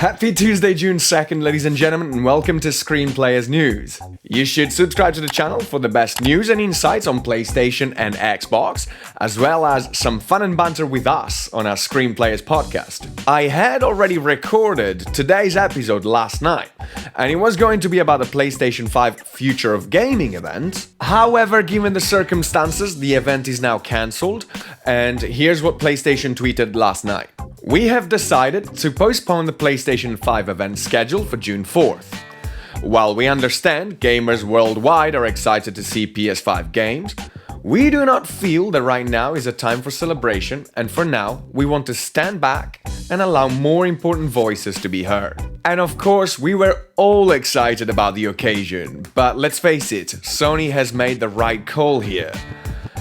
Happy Tuesday, June 2nd, ladies and gentlemen, and welcome to ScreenPlayers News. You should subscribe to the channel for the best news and insights on PlayStation and Xbox, as well as some fun and banter with us on our ScreenPlayers podcast. I had already recorded today's episode last night, and it was going to be about the PlayStation 5 Future of Gaming event. However, given the circumstances, the event is now cancelled, and here's what PlayStation tweeted last night. We have decided to postpone the PlayStation 5 event schedule for June 4th. While we understand gamers worldwide are excited to see PS5 games, we do not feel that right now is a time for celebration, and for now, we want to stand back and allow more important voices to be heard. And of course, we were all excited about the occasion, but let's face it, Sony has made the right call here.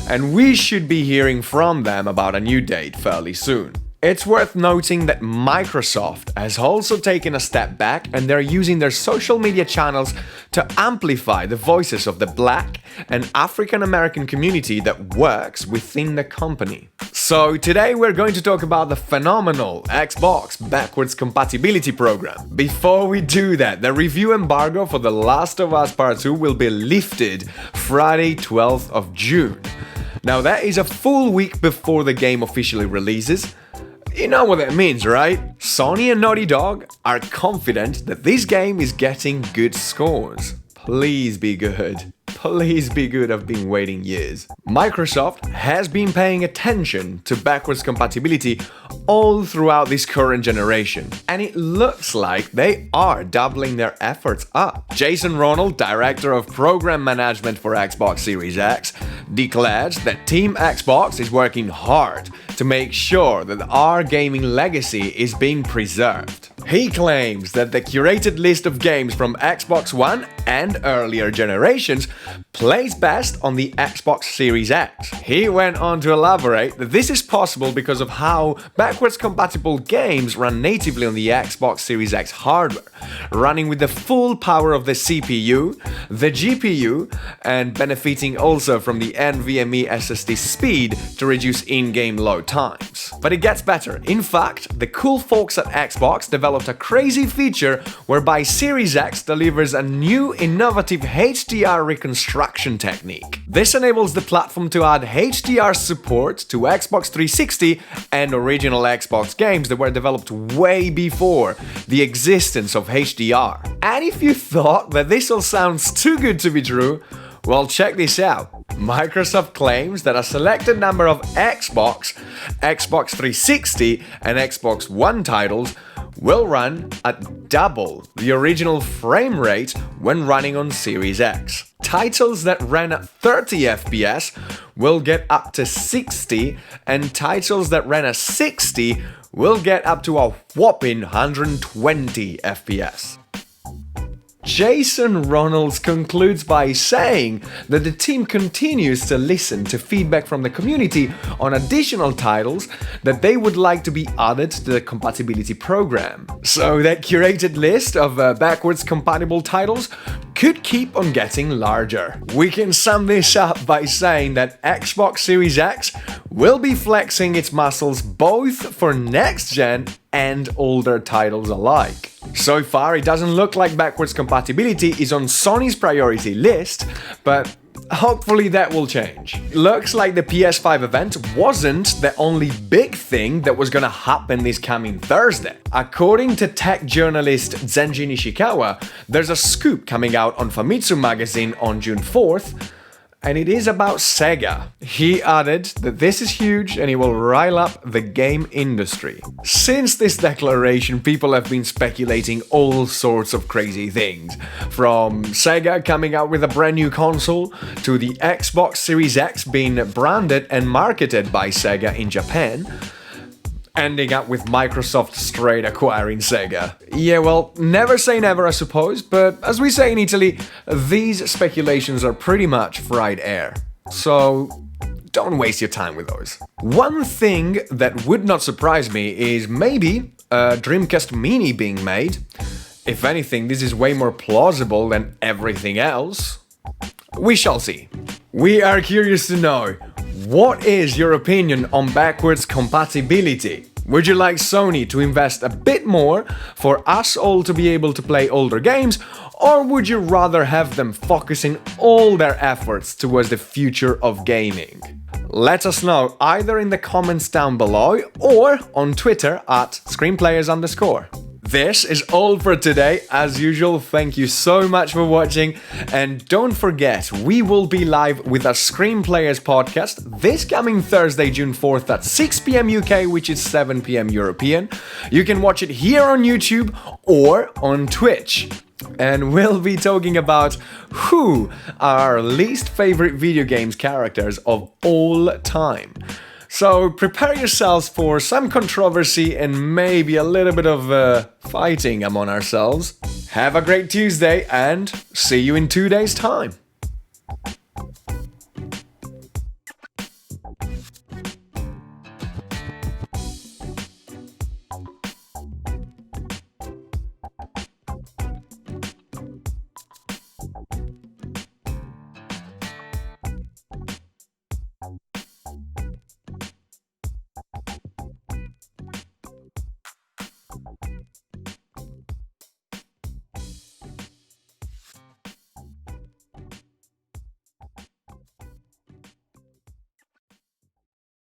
And we should be hearing from them about a new date fairly soon. It's worth noting that Microsoft has also taken a step back, and they're using their social media channels to amplify the voices of the Black and African American community that works within the company. So today we're going to talk about the phenomenal Xbox backwards compatibility program. Before we do that, the review embargo for The Last of Us Part 2 will be lifted Friday 12th of June. Now that is a full week before the game officially releases. You know what that means, right? Sony and Naughty Dog are confident that this game is getting good scores. Please be good. Please be good, I've been waiting years. Microsoft has been paying attention to backwards compatibility all throughout this current generation, and it looks like they are doubling their efforts up. Ronald, director of program management for Xbox Series X, declares that Team Xbox is working hard to make sure that our gaming legacy is being preserved. He claims that the curated list of games from Xbox One and earlier generations plays best on the Xbox Series X. He went on to elaborate that this is possible because of how backwards compatible games run natively on the Xbox Series X hardware, running with the full power of the CPU, the GPU, and benefiting also from the NVMe SSD speed to reduce in-game load times. But it gets better. In fact, the cool folks at Xbox developed a crazy feature whereby Series X delivers a new innovative HDR reconstruction technique. This enables the platform to add HDR support to Xbox 360 and original Xbox games that were developed way before the existence of HDR. And if you thought that this all sounds too good to be true, well, check this out. Microsoft claims that a selected number of Xbox 360, and Xbox One titles will run at double the original frame rate when running on Series X. Titles that ran at 30 FPS will get up to 60, and titles that ran at 60 will get up to a whopping 120 FPS. Ronald concludes by saying that the team continues to listen to feedback from the community on additional titles that they would like to be added to the compatibility program. So that curated list of backwards compatible titles could keep on getting larger. We can sum this up by saying that Xbox Series X will be flexing its muscles both for next gen and older titles alike. So far, it doesn't look like backwards compatibility is on Sony's priority list, but hopefully that will change. Looks like the PS5 event wasn't the only big thing that was gonna happen this coming Thursday. According to tech journalist Zenji Nishikawa, there's a scoop coming out on Famitsu magazine on June 4th, and it is about SEGA. He added that this is huge and it will rile up the game industry. Since this declaration, people have been speculating all sorts of crazy things, from SEGA coming out with a brand new console, to the Xbox Series X being branded and marketed by SEGA in Japan, ending up with Microsoft straight acquiring SEGA. Yeah, well, never say never, I suppose, but as we say in Italy, these speculations are pretty much fried air. So don't waste your time with those. One thing that would not surprise me is maybe a Dreamcast Mini being made. If anything, this is way more plausible than everything else. We shall see. We are curious to know, what is your opinion on backwards compatibility? Would you like Sony to invest a bit more for us all to be able to play older games, or would you rather have them focusing all their efforts towards the future of gaming? Let us know either in the comments down below or on Twitter at ScreenPlayers_. This is all for today. As usual, thank you so much for watching, and don't forget, we will be live with our ScreenPlayers podcast this coming Thursday, June 4th at 6 p.m. UK, which is 7 p.m. European. You can watch it here on YouTube or on Twitch. And we'll be talking about who are our least favorite video games characters of all time. So prepare yourselves for some controversy and maybe a little bit of fighting among ourselves. Have a great Tuesday and see you in 2 days' time.